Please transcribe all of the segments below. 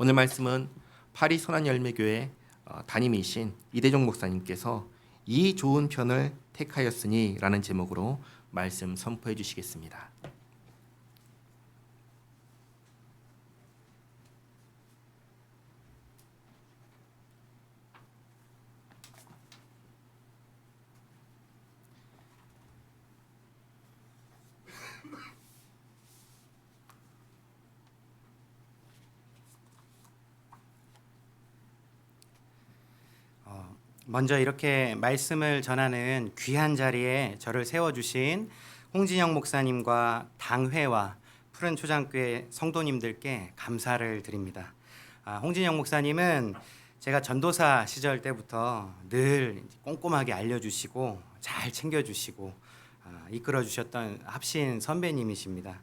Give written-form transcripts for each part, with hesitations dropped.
오늘 말씀은 파리 선한열매교회 담임이신 이대종 목사님께서 이 좋은 편을 택하였으니 라는 제목으로 말씀 선포해 주시겠습니다. 먼저 이렇게 말씀을 전하는 귀한 자리에 저를 세워주신 홍진영 목사님과 당회와 푸른 초장교회 성도님들께 감사를 드립니다. 홍진영 목사님은 제가 전도사 시절 때부터 늘 꼼꼼하게 알려주시고 잘 챙겨주시고 이끌어 주셨던 합신 선배님이십니다.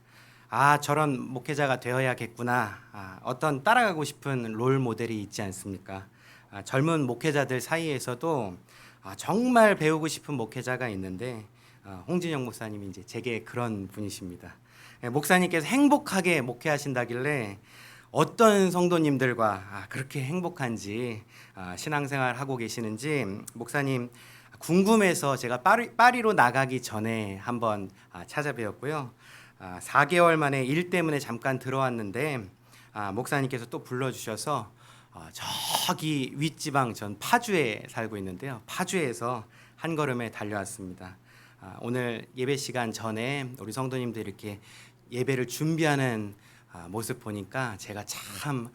저런 목회자가 되어야겠구나. 어떤 따라가고 싶은 롤 모델이 있지 않습니까? 젊은 목회자들 사이에서도 정말 배우고 싶은 목회자가 있는데 홍진영 목사님이 이제 제게 그런 분이십니다. 목사님께서 행복하게 목회하신다길래 어떤 성도님들과 그렇게 행복한지 신앙생활 하고 계시는지 목사님 궁금해서 제가 파리로 나가기 전에 한번 찾아뵈었고요. 4개월 만에 일 때문에 잠깐 들어왔는데 목사님께서 또 불러주셔서 저기 윗지방 전 파주에 살고 있는데요. 파주에서 한 걸음에 달려왔습니다. 오늘 예배 시간 전에 우리 성도님들 이렇게 예배를 준비하는 모습 보니까 제가 참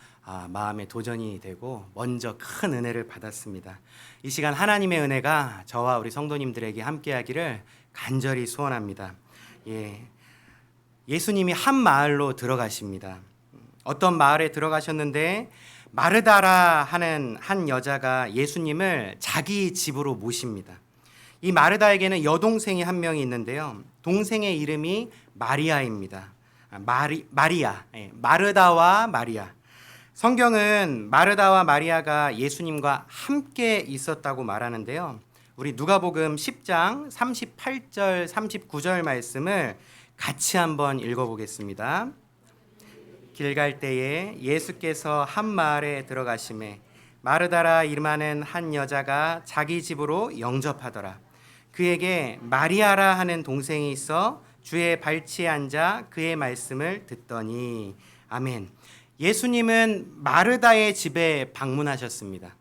마음에 도전이 되고 먼저 큰 은혜를 받았습니다. 이 시간 하나님의 은혜가 저와 우리 성도님들에게 함께하기를 간절히 소원합니다. 예수님이 한 마을로 들어가십니다. 어떤 마을에 들어가셨는데 마르다라 하는 한 여자가 예수님을 자기 집으로 모십니다. 이 마르다에게는 여동생이 한 명이 있는데요. 동생의 이름이 마리아입니다. 마리아, 마르다와 마리아. 성경은 마르다와 마리아가 예수님과 함께 있었다고 말하는데요. 우리 누가복음 10장 38절 39절 말씀을 같이 한번 읽어보겠습니다. 길 갈 때에 예수께서 한 마을에 들어가심에 마르다라 이름하는 한 여자가 자기 집으로 영접하더라. 그에게 마리아라 하는 동생이 있어 주의 발치에 앉아 그의 말씀을 듣더니 아멘. 예수님은 마르다의 집에 방문하셨습니다.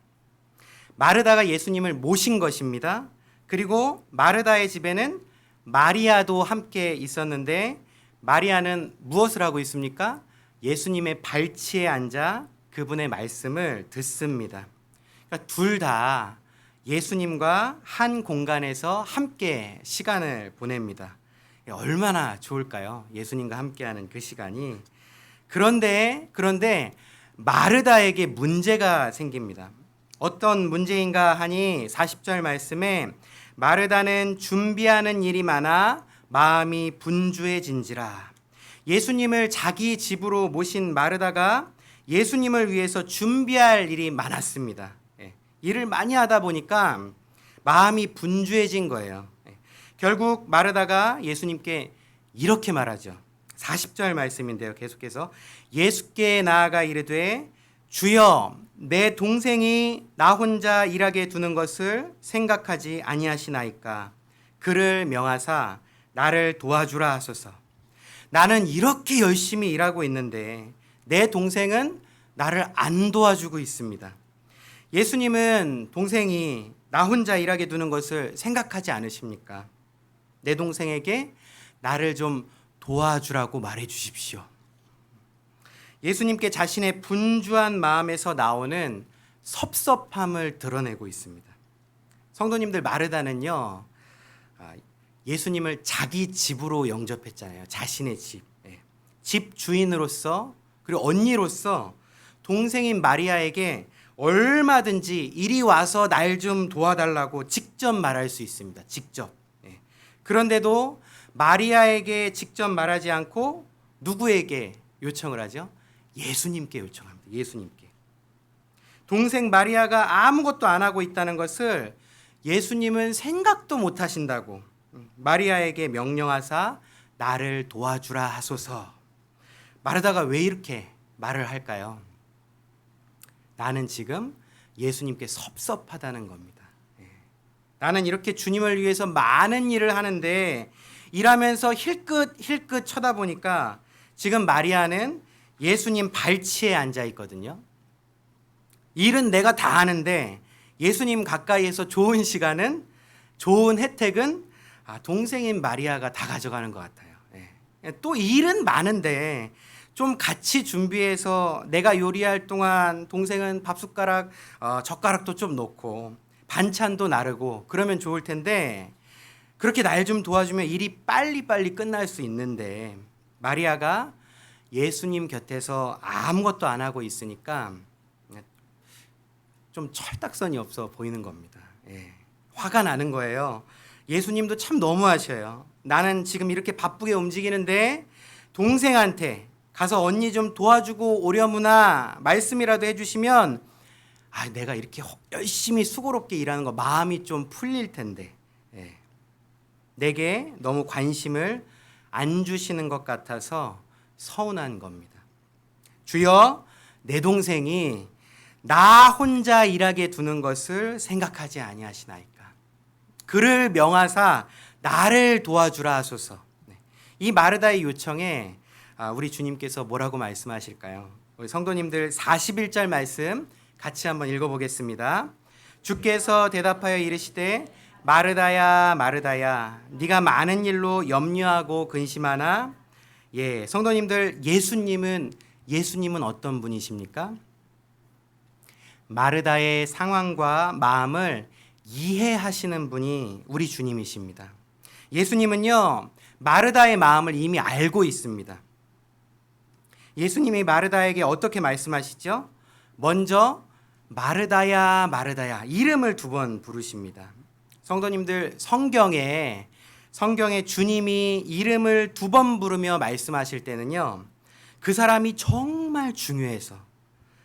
마르다가 예수님을 모신 것입니다. 그리고 마르다의 집에는 마리아도 함께 있었는데 마리아는 무엇을 하고 있습니까? 예수님의 발치에 앉아 그분의 말씀을 듣습니다. 그러니까 둘 다 예수님과 한 공간에서 함께 시간을 보냅니다. 얼마나 좋을까요? 예수님과 함께하는 그 시간이. 그런데 마르다에게 문제가 생깁니다. 어떤 문제인가 하니 40절 말씀에 마르다는 준비하는 일이 많아 마음이 분주해진지라. 예수님을 자기 집으로 모신 마르다가 예수님을 위해서 준비할 일이 많았습니다. 일을 많이 하다 보니까 마음이 분주해진 거예요. 결국 마르다가 예수님께 이렇게 말하죠. 40절 말씀인데요. 계속해서 예수께 나아가 이르되 주여 내 동생이 나 혼자 일하게 두는 것을 생각하지 아니하시나이까. 그를 명하사 나를 도와주라 하소서. 나는 이렇게 열심히 일하고 있는데 내 동생은 나를 안 도와주고 있습니다. 예수님은 동생이 나 혼자 일하게 두는 것을 생각하지 않으십니까? 내 동생에게 나를 좀 도와주라고 말해 주십시오. 예수님께 자신의 분주한 마음에서 나오는 섭섭함을 드러내고 있습니다. 성도님들, 마르다는요, 예수님을 자기 집으로 영접했잖아요. 자신의 집. 집 주인으로서 그리고 언니로서 동생인 마리아에게 얼마든지 이리 와서 날 좀 도와달라고 직접 말할 수 있습니다. 직접. 그런데도 마리아에게 직접 말하지 않고 누구에게 요청을 하죠? 예수님께 요청합니다. 예수님께. 동생 마리아가 아무것도 안 하고 있다는 것을 예수님은 생각도 못 하신다고 마리아에게 명령하사 나를 도와주라 하소서. 마르다가 왜 이렇게 말을 할까요? 나는 지금 예수님께 섭섭하다는 겁니다. 나는 이렇게 주님을 위해서 많은 일을 하는데 일하면서 힐끗 쳐다보니까 지금 마리아는 예수님 발치에 앉아 있거든요. 일은 내가 다 하는데 예수님 가까이에서 좋은 시간은, 좋은 혜택은 동생인 마리아가 다 가져가는 것 같아요. 또 일은 많은데 좀 같이 준비해서 내가 요리할 동안 동생은 밥 숟가락, 젓가락도 좀 놓고 반찬도 나르고 그러면 좋을 텐데 그렇게 날 좀 도와주면 일이 빨리빨리 끝날 수 있는데 마리아가 예수님 곁에서 아무것도 안 하고 있으니까 좀 철딱선이 없어 보이는 겁니다. 화가 나는 거예요. 예수님도 참 너무하셔요. 나는 지금 이렇게 바쁘게 움직이는데 동생한테 가서 언니 좀 도와주고 오려무나 말씀이라도 해주시면 내가 이렇게 열심히 수고롭게 일하는 거 마음이 좀 풀릴 텐데 내게 너무 관심을 안 주시는 것 같아서 서운한 겁니다. 주여, 내 동생이 나 혼자 일하게 두는 것을 생각하지 아니하시나이까. 그를 명하사 나를 도와주라 하소서. 이 마르다의 요청에 우리 주님께서 뭐라고 말씀하실까요? 우리 성도님들 41절 말씀 같이 한번 읽어보겠습니다. 주께서 대답하여 이르시되 마르다야 마르다야 네가 많은 일로 염려하고 근심하나. 성도님들, 예수님은 어떤 분이십니까? 마르다의 상황과 마음을 이해하시는 분이 우리 주님이십니다. 예수님은요, 마르다의 마음을 이미 알고 있습니다. 예수님이 마르다에게 어떻게 말씀하시죠? 먼저 마르다야 마르다야 이름을 2번 부르십니다. 성도님들, 성경에 주님이 이름을 2번 부르며 말씀하실 때는요, 그 사람이 정말 중요해서,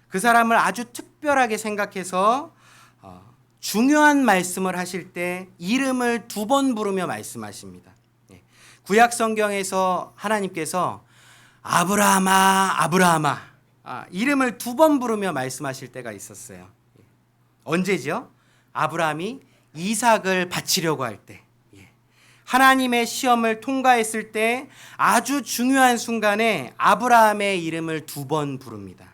그 사람을 아주 특별하게 생각해서 중요한 말씀을 하실 때 이름을 2번 부르며 말씀하십니다. 구약 성경에서 하나님께서 아브라함아 아브라함아 이름을 2번 부르며 말씀하실 때가 있었어요. 언제죠? 아브라함이 이삭을 바치려고 할 때, 하나님의 시험을 통과했을 때 아주 중요한 순간에 아브라함의 이름을 2번 부릅니다.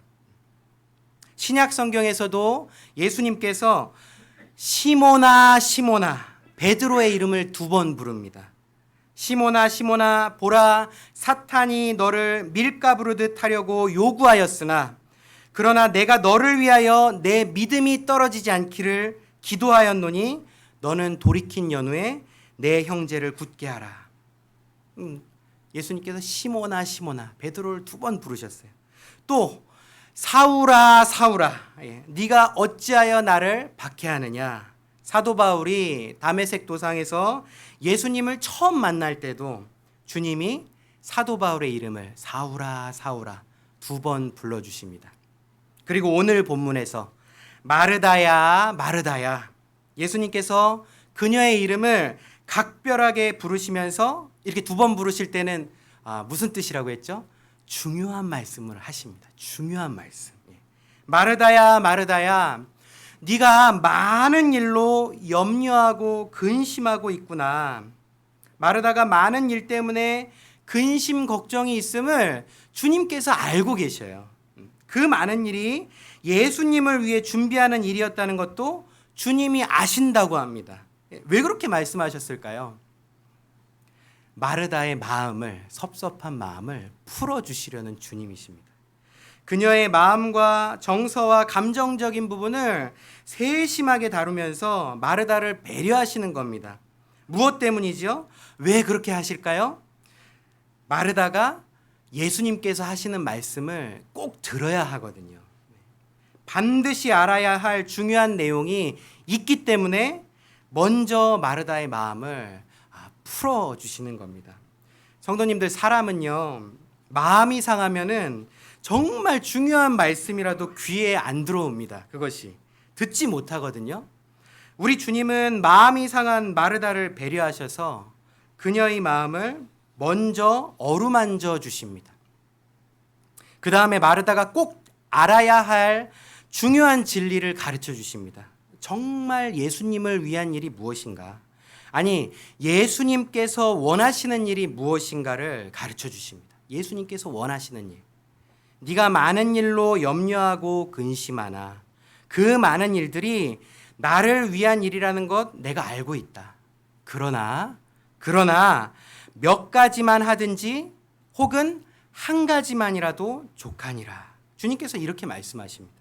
신약 성경에서도 예수님께서 시몬아 시몬아 베드로의 이름을 2번 부릅니다. 시몬아 시몬아 보라, 사탄이 너를 밀가부르듯 하려고 요구하였으나 그러나 내가 너를 위하여 내 믿음이 떨어지지 않기를 기도하였노니 너는 돌이킨 연후에 내 형제를 굳게 하라. 예수님께서 시몬아 시몬아 베드로를 2번 부르셨어요. 또 사울아 사울아 네가 어찌하여 나를 박해하느냐. 사도 바울이 다메섹 도상에서 예수님을 처음 만날 때도 주님이 사도 바울의 이름을 사울아 사울아 2번 불러주십니다. 그리고 오늘 본문에서 마르다야 마르다야 예수님께서 그녀의 이름을 각별하게 부르시면서 이렇게 2번 부르실 때는 무슨 뜻이라고 했죠? 중요한 말씀을 하십니다. 중요한 말씀. 마르다야 마르다야 네가 많은 일로 염려하고 근심하고 있구나. 마르다가 많은 일 때문에 근심 걱정이 있음을 주님께서 알고 계셔요. 그 많은 일이 예수님을 위해 준비하는 일이었다는 것도 주님이 아신다고 합니다. 왜 그렇게 말씀하셨을까요? 마르다의 마음을, 섭섭한 마음을 풀어주시려는 주님이십니다. 그녀의 마음과 정서와 감정적인 부분을 세심하게 다루면서 마르다를 배려하시는 겁니다. 무엇 때문이지요? 왜 그렇게 하실까요? 마르다가 예수님께서 하시는 말씀을 꼭 들어야 하거든요. 반드시 알아야 할 중요한 내용이 있기 때문에 먼저 마르다의 마음을 풀어주시는 겁니다. 성도님들, 사람은요, 마음이 상하면은 정말 중요한 말씀이라도 귀에 안 들어옵니다. 그것이 듣지 못하거든요. 우리 주님은 마음이 상한 마르다를 배려하셔서 그녀의 마음을 먼저 어루만져 주십니다. 그 다음에 마르다가 꼭 알아야 할 중요한 진리를 가르쳐 주십니다. 정말 예수님을 위한 일이 무엇인가? 아니, 예수님께서 원하시는 일이 무엇인가를 가르쳐 주십니다. 예수님께서 원하시는 일. 네가 많은 일로 염려하고 근심하나 그 많은 일들이 나를 위한 일이라는 것 내가 알고 있다. 그러나 몇 가지만 하든지 혹은 한 가지만이라도 족하니라. 주님께서 이렇게 말씀하십니다.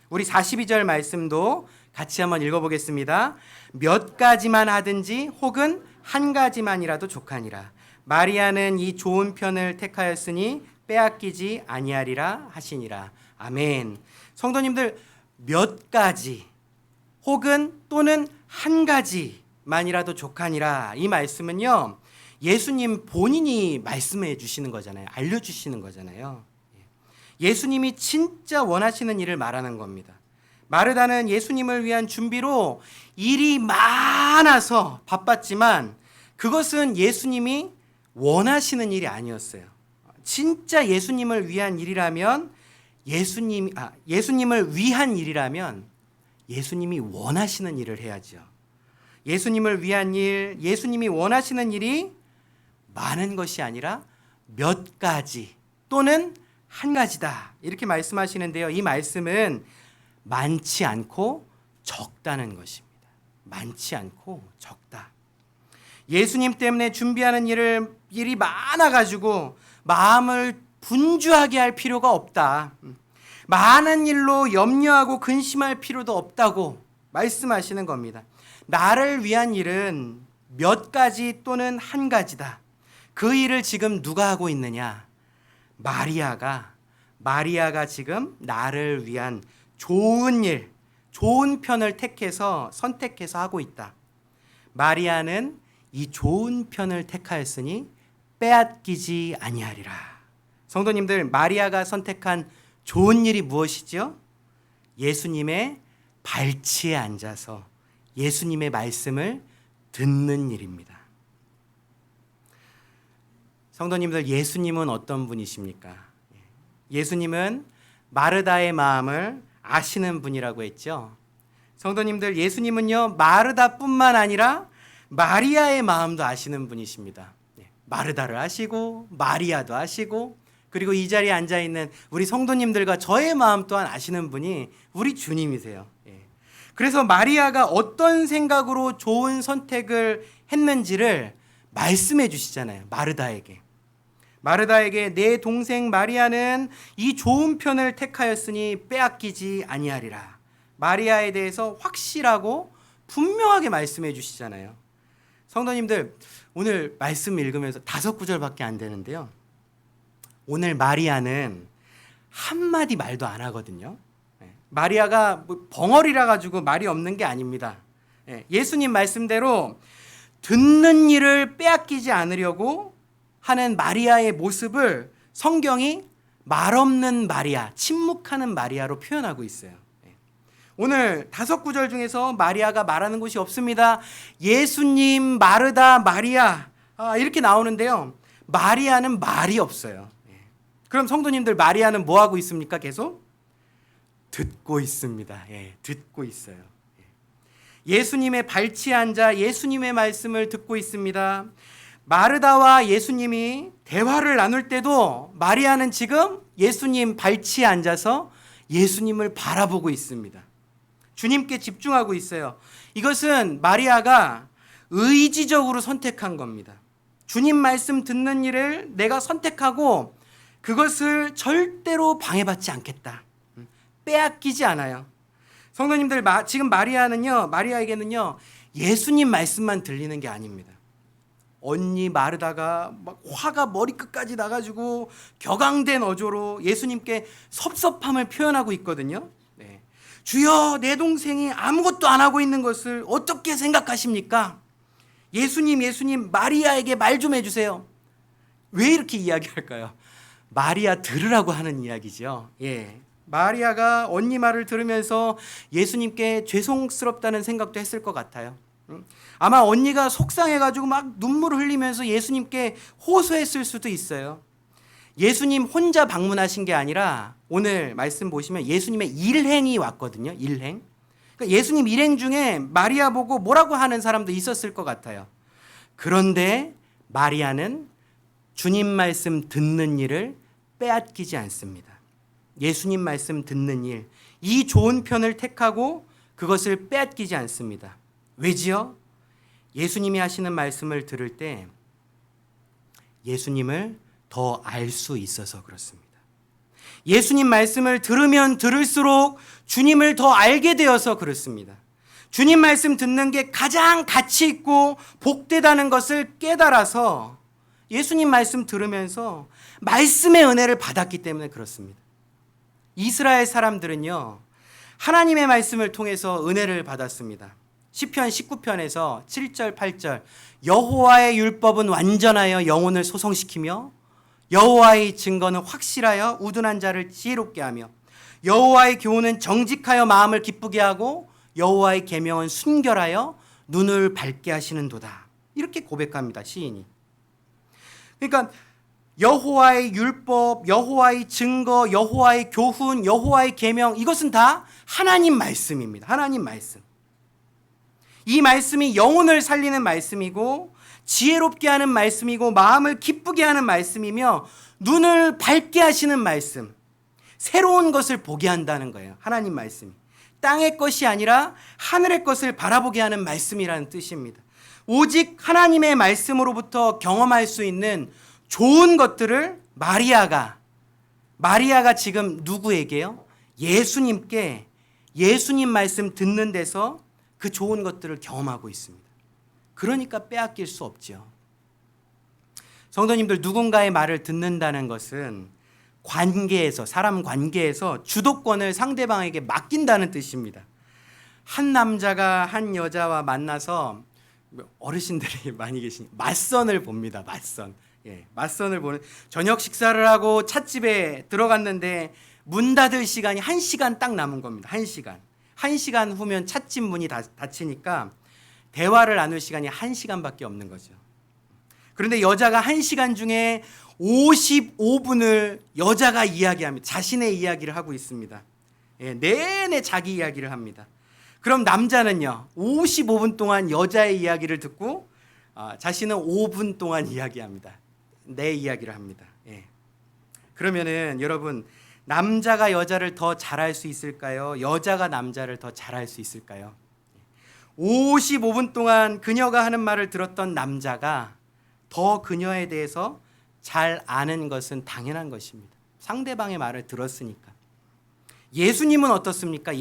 우리 42절 말씀도 같이 한번 읽어보겠습니다. 몇 가지만 하든지 혹은 한 가지만이라도 족하니라. 마리아는 이 좋은 편을 택하였으니 빼앗기지 아니하리라 하시니라. 아멘. 성도님들, 몇 가지 혹은 또는 한 가지만이라도 족하니라. 이 말씀은요, 예수님 본인이 말씀해 주시는 거잖아요. 알려주시는 거잖아요. 예수님이 진짜 원하시는 일을 말하는 겁니다. 마르다는 예수님을 위한 준비로 일이 많아서 바빴지만 그것은 예수님이 원하시는 일이 아니었어요. 진짜 예수님을 위한 일이라면 예수님을 위한 일이라면 예수님이 원하시는 일을 해야죠. 예수님을 위한 일, 예수님이 원하시는 일이 많은 것이 아니라 몇 가지 또는 한 가지다. 이렇게 말씀하시는데요. 이 말씀은 많지 않고 적다는 것입니다. 많지 않고 적다. 예수님 때문에 준비하는 일이 많아가지고 마음을 분주하게 할 필요가 없다. 많은 일로 염려하고 근심할 필요도 없다고 말씀하시는 겁니다. 나를 위한 일은 몇 가지 또는 한 가지다. 그 일을 지금 누가 하고 있느냐? 마리아가 지금 나를 위한 좋은 일, 좋은 편을 선택해서 하고 있다. 마리아는 이 좋은 편을 택하였으니 빼앗기지 아니하리라. 성도님들, 마리아가 선택한 좋은 일이 무엇이죠? 예수님의 발치에 앉아서 예수님의 말씀을 듣는 일입니다. 성도님들, 예수님은 어떤 분이십니까? 예수님은 마르다의 마음을 아시는 분이라고 했죠. 성도님들, 예수님은요, 마르다뿐만 아니라 마리아의 마음도 아시는 분이십니다. 마르다를 아시고 마리아도 아시고 그리고 이 자리에 앉아있는 우리 성도님들과 저의 마음 또한 아시는 분이 우리 주님이세요. 그래서 마리아가 어떤 생각으로 좋은 선택을 했는지를 말씀해 주시잖아요. 마르다에게 내 동생 마리아는 이 좋은 편을 택하였으니 빼앗기지 아니하리라. 마리아에 대해서 확실하고 분명하게 말씀해 주시잖아요. 성도님들, 오늘 말씀 읽으면서 5구절밖에 안 되는데요. 오늘 마리아는 한마디 말도 안 하거든요. 마리아가 벙어리라 가지고 말이 없는 게 아닙니다. 예수님 말씀대로 듣는 일을 빼앗기지 않으려고 하는 마리아의 모습을 성경이 말없는 마리아, 침묵하는 마리아로 표현하고 있어요. 오늘 5구절 중에서 마리아가 말하는 곳이 없습니다. 예수님, 마르다, 마리아 이렇게 나오는데요. 마리아는 말이 없어요. 그럼 성도님들, 마리아는 뭐 하고 있습니까? 계속 듣고 있습니다. 듣고 있어요. 예수님의 발치에 앉아 예수님의 말씀을 듣고 있습니다. 마르다와 예수님이 대화를 나눌 때도 마리아는 지금 예수님 발치에 앉아서 예수님을 바라보고 있습니다. 주님께 집중하고 있어요. 이것은 마리아가 의지적으로 선택한 겁니다. 주님 말씀 듣는 일을 내가 선택하고 그것을 절대로 방해받지 않겠다. 빼앗기지 않아요. 성도님들, 지금 마리아에게는요, 예수님 말씀만 들리는 게 아닙니다. 언니 마르다가 막 화가 머리끝까지 나가지고 격앙된 어조로 예수님께 섭섭함을 표현하고 있거든요. 주여, 내 동생이 아무것도 안 하고 있는 것을 어떻게 생각하십니까? 예수님, 마리아에게 말 좀 해주세요. 왜 이렇게 이야기할까요? 마리아 들으라고 하는 이야기죠. 마리아가 언니 말을 들으면서 예수님께 죄송스럽다는 생각도 했을 것 같아요. 아마 언니가 속상해가지고 막 눈물을 흘리면서 예수님께 호소했을 수도 있어요. 예수님 혼자 방문하신 게 아니라 오늘 말씀 보시면 예수님의 일행이 왔거든요. 일행. 그러니까 예수님 일행 중에 마리아 보고 뭐라고 하는 사람도 있었을 것 같아요. 그런데 마리아는 주님 말씀 듣는 일을 빼앗기지 않습니다. 예수님 말씀 듣는 일, 이 좋은 편을 택하고 그것을 빼앗기지 않습니다. 왜지요? 예수님이 하시는 말씀을 들을 때 예수님을 더 알 수 있어서 그렇습니다. 예수님 말씀을 들으면 들을수록 주님을 더 알게 되어서 그렇습니다. 주님 말씀 듣는 게 가장 가치 있고 복되다는 것을 깨달아서 예수님 말씀 들으면서 말씀의 은혜를 받았기 때문에 그렇습니다. 이스라엘 사람들은요, 하나님의 말씀을 통해서 은혜를 받았습니다. 시편 19편에서 7절, 8절, 여호와의 율법은 완전하여 영혼을 소성시키며 여호와의 증거는 확실하여 우둔한 자를 지혜롭게 하며 여호와의 교훈은 정직하여 마음을 기쁘게 하고 여호와의 계명은 순결하여 눈을 밝게 하시는도다. 이렇게 고백합니다, 시인이. 그러니까 여호와의 율법, 여호와의 증거, 여호와의 교훈, 여호와의 계명, 이것은 다 하나님 말씀입니다. 하나님 말씀. 이 말씀이 영혼을 살리는 말씀이고 지혜롭게 하는 말씀이고 마음을 기쁘게 하는 말씀이며 눈을 밝게 하시는 말씀, 새로운 것을 보게 한다는 거예요. 하나님 말씀이 땅의 것이 아니라 하늘의 것을 바라보게 하는 말씀이라는 뜻입니다. 오직 하나님의 말씀으로부터 경험할 수 있는 좋은 것들을 마리아가 지금 누구에게요? 예수님께, 예수님 말씀 듣는 데서 그 좋은 것들을 경험하고 있습니다. 그러니까 빼앗길 수 없죠. 성도님들, 누군가의 말을 듣는다는 것은 관계에서, 사람 관계에서 주도권을 상대방에게 맡긴다는 뜻입니다. 한 남자가 한 여자와 만나서, 어르신들이 많이 계시니 맞선을 봅니다. 맞선. 맞선을 보는, 저녁 식사를 하고 찻집에 들어갔는데 문 닫을 시간이 1시간 딱 남은 겁니다. 1시간. 1시간 후면 찻집 문이 닫히니까 대화를 나눌 시간이 1시간밖에 없는 거죠. 그런데 여자가 1시간 중에 55분을 여자가 이야기합니다. 자신의 이야기를 하고 있습니다. 내내 자기 이야기를 합니다. 그럼 남자는요, 55분 동안 여자의 이야기를 듣고 자신은 5분 동안 이야기합니다. 내 이야기를 합니다. 그러면은 여러분, 남자가 여자를 더 잘할 수 있을까요? 여자가 남자를 더 잘할 수 있을까요? 55분 동안 그녀가 하는 말을 들었던 남자가 더 그녀에 대해서 잘 아는 것은 당연한 것입니다. 상대방의 말을 들었으니까. 예수님은 어떻습니까?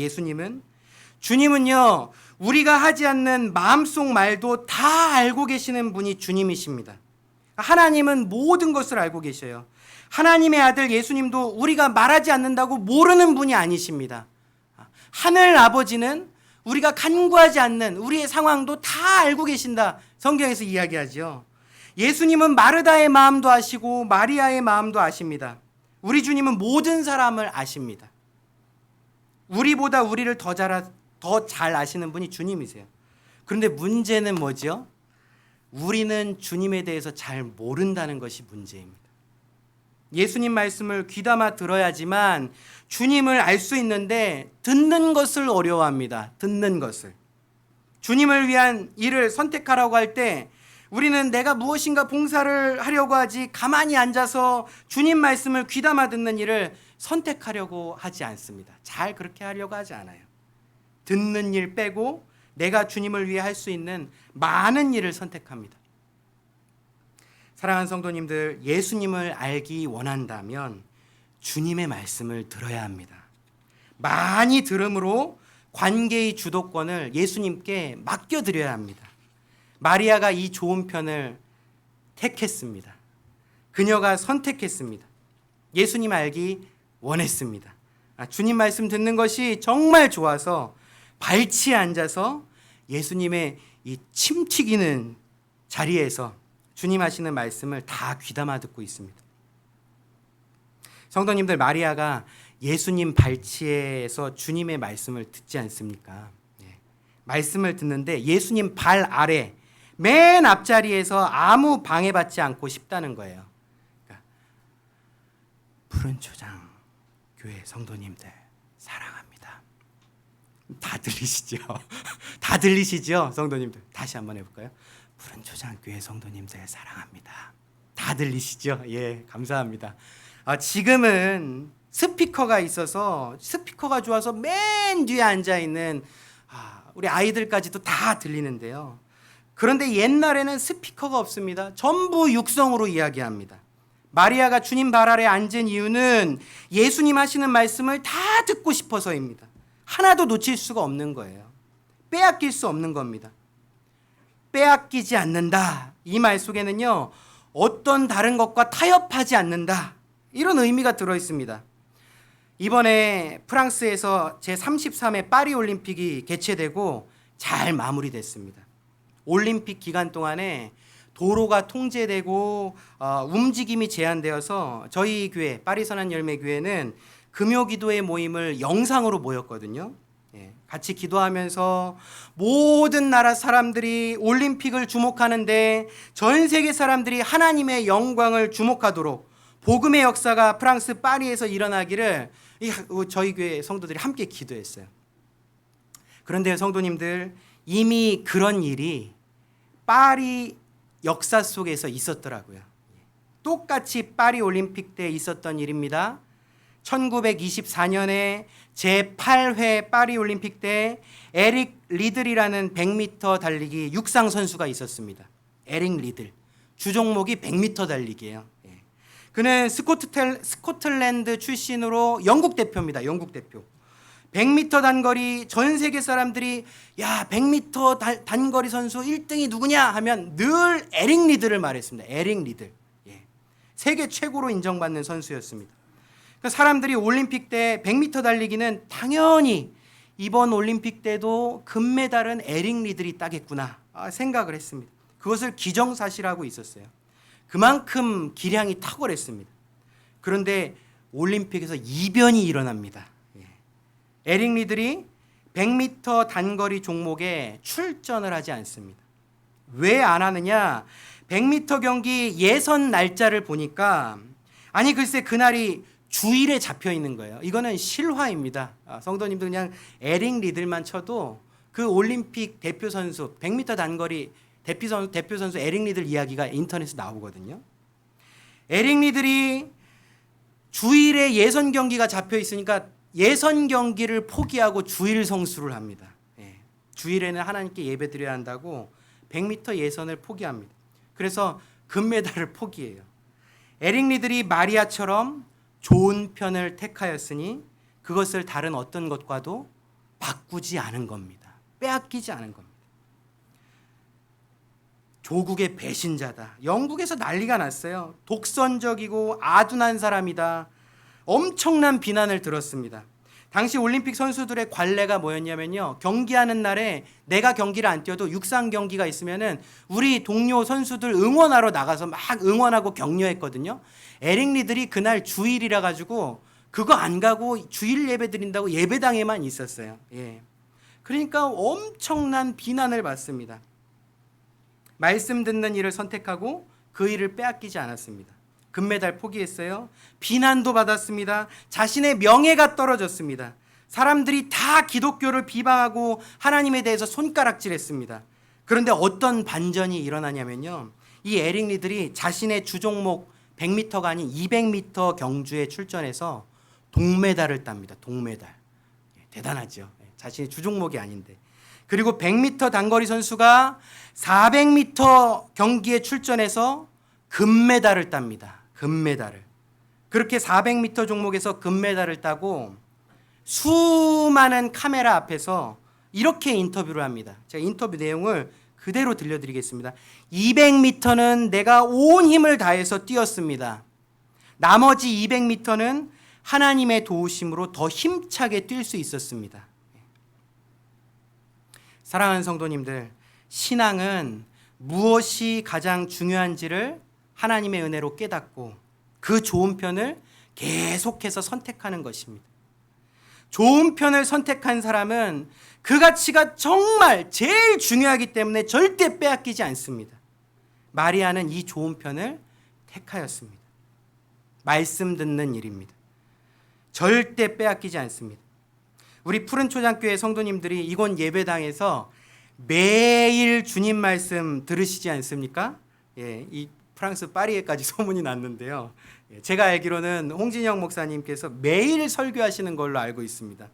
주님은요, 우리가 하지 않는 마음속 말도 다 알고 계시는 분이 주님이십니다. 하나님은 모든 것을 알고 계셔요. 하나님의 아들 예수님도 우리가 말하지 않는다고 모르는 분이 아니십니다. 하늘 아버지는 우리가 간구하지 않는 우리의 상황도 다 알고 계신다. 성경에서 이야기하죠. 예수님은 마르다의 마음도 아시고 마리아의 마음도 아십니다. 우리 주님은 모든 사람을 아십니다. 우리보다 우리를 더 잘 아시는 분이 주님이세요. 그런데 문제는 뭐죠? 우리는 주님에 대해서 잘 모른다는 것이 문제입니다. 예수님 말씀을 귀담아 들어야지만 주님을 알 수 있는데 듣는 것을 어려워합니다. 듣는 것을. 주님을 위한 일을 선택하라고 할 때 우리는 내가 무엇인가 봉사를 하려고 하지 가만히 앉아서 주님 말씀을 귀담아 듣는 일을 선택하려고 하지 않습니다. 잘 그렇게 하려고 하지 않아요. 듣는 일 빼고 내가 주님을 위해 할 수 있는 많은 일을 선택합니다. 사랑하는 성도님들, 예수님을 알기 원한다면 주님의 말씀을 들어야 합니다. 많이 들음으로 관계의 주도권을 예수님께 맡겨드려야 합니다. 마리아가 이 좋은 편을 택했습니다. 그녀가 선택했습니다. 예수님 알기 원했습니다. 주님 말씀 듣는 것이 정말 좋아서 발치에 앉아서 예수님의 이 침 튀기는 자리에서 주님 하시는 말씀을 다 귀담아 듣고 있습니다. 성도님들, 마리아가 예수님 발치에서 주님의 말씀을 듣지 않습니까? 말씀을 듣는데 예수님 발 아래 맨 앞자리에서 아무 방해받지 않고 싶다는 거예요. 그러니까 푸른 초장 교회 성도님들 사랑합니다. 다 들리시죠? 다 들리시죠? 성도님들 다시 한번 해볼까요? 푸른 초장 교회 성도님들 사랑합니다. 다 들리시죠? 예, 감사합니다. 지금은 스피커가 있어서 스피커가 좋아서 맨 뒤에 앉아있는 우리 아이들까지도 다 들리는데요. 그런데 옛날에는 스피커가 없습니다. 전부 육성으로 이야기합니다. 마리아가 주님 발 아래 앉은 이유는 예수님 하시는 말씀을 다 듣고 싶어서입니다. 하나도 놓칠 수가 없는 거예요. 빼앗길 수 없는 겁니다. 빼앗기지 않는다. 이 말 속에는요, 어떤 다른 것과 타협하지 않는다. 이런 의미가 들어 있습니다. 이번에 프랑스에서 제33회 파리 올림픽이 개최되고 잘 마무리됐습니다. 올림픽 기간 동안에 도로가 통제되고 움직임이 제한되어서 저희 교회 파리 선한 열매 교회는 금요 기도회 모임을 영상으로 모였거든요. 같이 기도하면서 모든 나라 사람들이 올림픽을 주목하는데 전 세계 사람들이 하나님의 영광을 주목하도록 복음의 역사가 프랑스 파리에서 일어나기를 저희 교회 성도들이 함께 기도했어요. 그런데 성도님들, 이미 그런 일이 파리 역사 속에서 있었더라고요. 똑같이 파리 올림픽 때 있었던 일입니다. 1924년에 제8회 파리 올림픽 때 에릭 리들이라는 100m 달리기 육상 선수가 있었습니다. 에릭 리들. 주종목이 100m 달리기예요. 그는 스코틀랜드 출신으로 영국 대표입니다. 영국 대표. 100m 단거리 전 세계 사람들이 100m 단거리 선수 1등이 누구냐 하면 늘 에릭 리들을 말했습니다. 에릭 리들. 세계 최고로 인정받는 선수였습니다. 그러니까 사람들이 올림픽 때 100m 달리기는 당연히 이번 올림픽 때도 금메달은 에릭 리들이 따겠구나 생각을 했습니다. 그것을 기정사실하고 있었어요. 그만큼 기량이 탁월했습니다. 그런데 올림픽에서 이변이 일어납니다. 에릭 리들이 100m 단거리 종목에 출전을 하지 않습니다. 왜 안 하느냐? 100m 경기 예선 날짜를 보니까 글쎄 그날이 주일에 잡혀 있는 거예요. 이거는 실화입니다. 성도님들 그냥 에릭 리들만 쳐도 그 올림픽 대표 선수 100m 단거리 대표 선수 에릭 리들 이야기가 인터넷에 나오거든요. 에릭 리들이 주일에 예선 경기가 잡혀 있으니까 예선 경기를 포기하고 주일 성수를 합니다. 주일에는 하나님께 예배드려야 한다고 100m 예선을 포기합니다. 그래서 금메달을 포기해요. 에릭 리들이 마리아처럼 좋은 편을 택하였으니 그것을 다른 어떤 것과도 바꾸지 않은 겁니다. 빼앗기지 않은 겁니다. 조국의 배신자다. 영국에서 난리가 났어요. 독선적이고 아둔한 사람이다. 엄청난 비난을 들었습니다. 당시 올림픽 선수들의 관례가 뭐였냐면요. 경기하는 날에 내가 경기를 안 뛰어도 육상 경기가 있으면은 우리 동료 선수들 응원하러 나가서 막 응원하고 격려했거든요. 에릭 리들이 그날 주일이라 가지고 그거 안 가고 주일 예배 드린다고 예배당에만 있었어요. 그러니까 엄청난 비난을 받습니다. 말씀 듣는 일을 선택하고 그 일을 빼앗기지 않았습니다. 금메달 포기했어요. 비난도 받았습니다. 자신의 명예가 떨어졌습니다. 사람들이 다 기독교를 비방하고 하나님에 대해서 손가락질했습니다. 그런데 어떤 반전이 일어나냐면요. 이 에릭 리들이 자신의 주종목 100m가 아닌 200m 경주에 출전해서 동메달을 땁니다. 동메달. 대단하죠. 자신의 주종목이 아닌데. 그리고 100m 단거리 선수가 400m 경기에 출전해서 금메달을 땁니다. 금메달을. 그렇게 400m 종목에서 금메달을 따고 수많은 카메라 앞에서 이렇게 인터뷰를 합니다. 제가 인터뷰 내용을 그대로 들려드리겠습니다. 200m는 내가 온 힘을 다해서 뛰었습니다. 나머지 200m는 하나님의 도우심으로 더 힘차게 뛸 수 있었습니다. 사랑하는 성도님들, 신앙은 무엇이 가장 중요한지를 하나님의 은혜로 깨닫고 그 좋은 편을 계속해서 선택하는 것입니다. 좋은 편을 선택한 사람은 그 가치가 정말 제일 중요하기 때문에 절대 빼앗기지 않습니다. 마리아는 이 좋은 편을 택하였습니다. 말씀 듣는 일입니다. 절대 빼앗기지 않습니다. 우리 푸른초장교회 성도님들이 이곳 예배당에서 매일 주님 말씀 들으시지 않습니까? 예, 이 프랑스 파리에까지 소문이 났는데요. 제가 알기로는 홍진영 목사님께서 매일 설교하시는 걸로 알고 있습니다.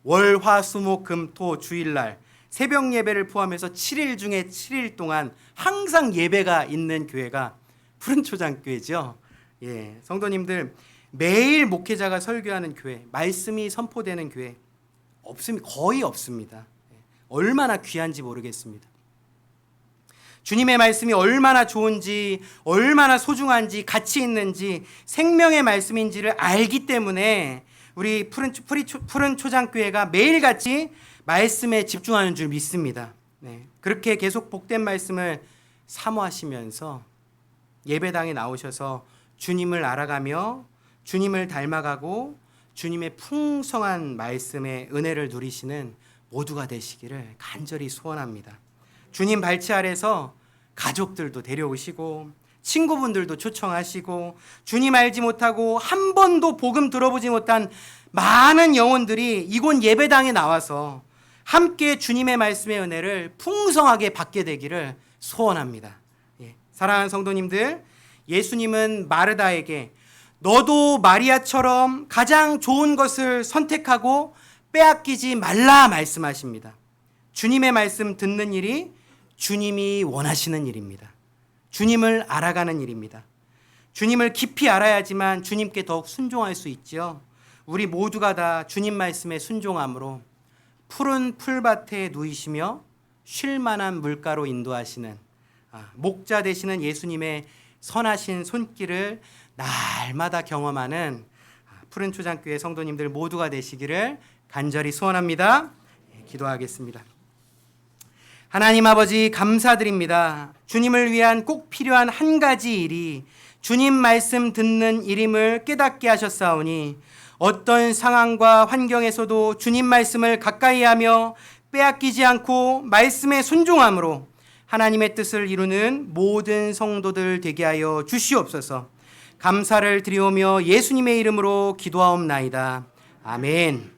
월, 화, 수, 목, 금, 토, 주일날 새벽 예배를 포함해서 7일 중에 7일 동안 항상 예배가 있는 교회가 푸른초장교회죠. 예, 성도님들 매일 목회자가 설교하는 교회, 말씀이 선포되는 교회 없습니다. 거의 없습니다. 얼마나 귀한지 모르겠습니다. 주님의 말씀이 얼마나 좋은지, 얼마나 소중한지, 가치 있는지, 생명의 말씀인지를 알기 때문에 우리 푸른 초장교회가 매일같이 말씀에 집중하는 줄 믿습니다. 네, 그렇게 계속 복된 말씀을 사모하시면서 예배당에 나오셔서 주님을 알아가며 주님을 닮아가고 주님의 풍성한 말씀의 은혜를 누리시는 모두가 되시기를 간절히 소원합니다. 주님 발치 아래서 가족들도 데려오시고 친구분들도 초청하시고 주님 알지 못하고 한 번도 복음 들어보지 못한 많은 영혼들이 이곳 예배당에 나와서 함께 주님의 말씀의 은혜를 풍성하게 받게 되기를 소원합니다. 예, 사랑하는 성도님들, 예수님은 마르다에게 너도 마리아처럼 가장 좋은 것을 선택하고 빼앗기지 말라 말씀하십니다. 주님의 말씀 듣는 일이 주님이 원하시는 일입니다. 주님을 알아가는 일입니다. 주님을 깊이 알아야지만 주님께 더욱 순종할 수 있죠. 우리 모두가 다 주님 말씀에 순종함으로 푸른 풀밭에 누이시며 쉴 만한 물가로 인도하시는 목자 되시는 예수님의 선하신 손길을 날마다 경험하는 푸른 초장교회 성도님들 모두가 되시기를 간절히 소원합니다. 기도하겠습니다. 하나님 아버지 감사드립니다. 주님을 위한 꼭 필요한 한 가지 일이 주님 말씀 듣는 일임을 깨닫게 하셨사오니 어떤 상황과 환경에서도 주님 말씀을 가까이 하며 빼앗기지 않고 말씀에 순종함으로 하나님의 뜻을 이루는 모든 성도들 되게 하여 주시옵소서. 감사를 드리오며 예수님의 이름으로 기도하옵나이다. 아멘.